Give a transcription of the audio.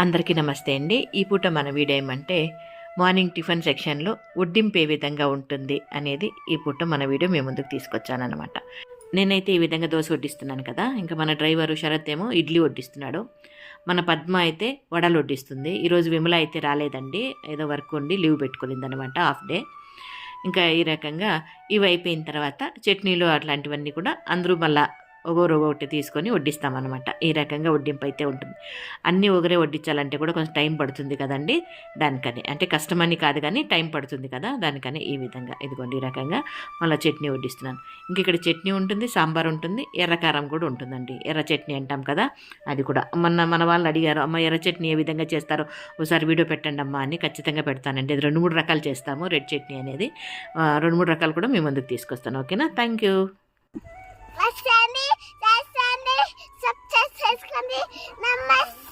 అందరికీ నమస్తే అండి. ఈ పూట మన వీడియో ఏమంటే మార్నింగ్ టిఫిన్ సెక్షన్లో వడ్డింపు ఏ విధంగా ఉంటుంది అనేది ఈ పూట మన వీడియో మేము ముందుకు తీసుకొచ్చానమాట. నేనైతే ఈ విధంగా దోశ వడ్డిస్తున్నాను కదా, ఇంకా మన డ్రైవరు శరత్ ఏమో ఇడ్లీ వడ్డిస్తున్నాడు, మన పద్మ అయితే వడలు వడ్డిస్తుంది. ఈరోజు విమల అయితే రాలేదండి, ఏదో వర్క్ ఉండి లీవ్ పెట్టుకునింది అనమాట, హాఫ్ డే. ఇంకా ఈ రకంగా ఇవి అయిపోయిన తర్వాత చట్నీలు అట్లాంటివన్నీ కూడా అందరూ మళ్ళీ ఒకటి తీసుకొని వడ్డిస్తామన్నమాట. ఈ రకంగా వడ్డింపు అయితే ఉంటుంది. అన్నీ ఒకరే వడ్డించాలంటే కూడా కొంచెం టైం పడుతుంది కదండి, దానికని. అంటే కష్టమని కాదు కానీ టైం పడుతుంది కదా, దానికని ఈ విధంగా ఇదిగోండి ఈ రకంగా మళ్ళీ చట్నీ వడ్డిస్తున్నాను. ఇంక ఇక్కడ చట్నీ ఉంటుంది, సాంబార్ ఉంటుంది, ఎర్రకారం కూడా ఉంటుందండి. ఎర్ర చట్నీ అంటాం కదా, అది కూడా మన వాళ్ళు అడిగారు, అమ్మ ఎర్ర చట్నీ ఏ విధంగా చేస్తారో ఒకసారి వీడియో పెట్టండి అమ్మ అని. ఖచ్చితంగా పెడతానండి. అది 2-3 రకాలు చేస్తాము రెడ్ చట్నీ అనేది. 2-3 రకాలు కూడా మేము ముందుకు తీసుకొస్తాను. ఓకేనా, థ్యాంక్ యూ. చేయండి, సబ్స్క్రైబ్ చేసుకోండి. నమస్తే.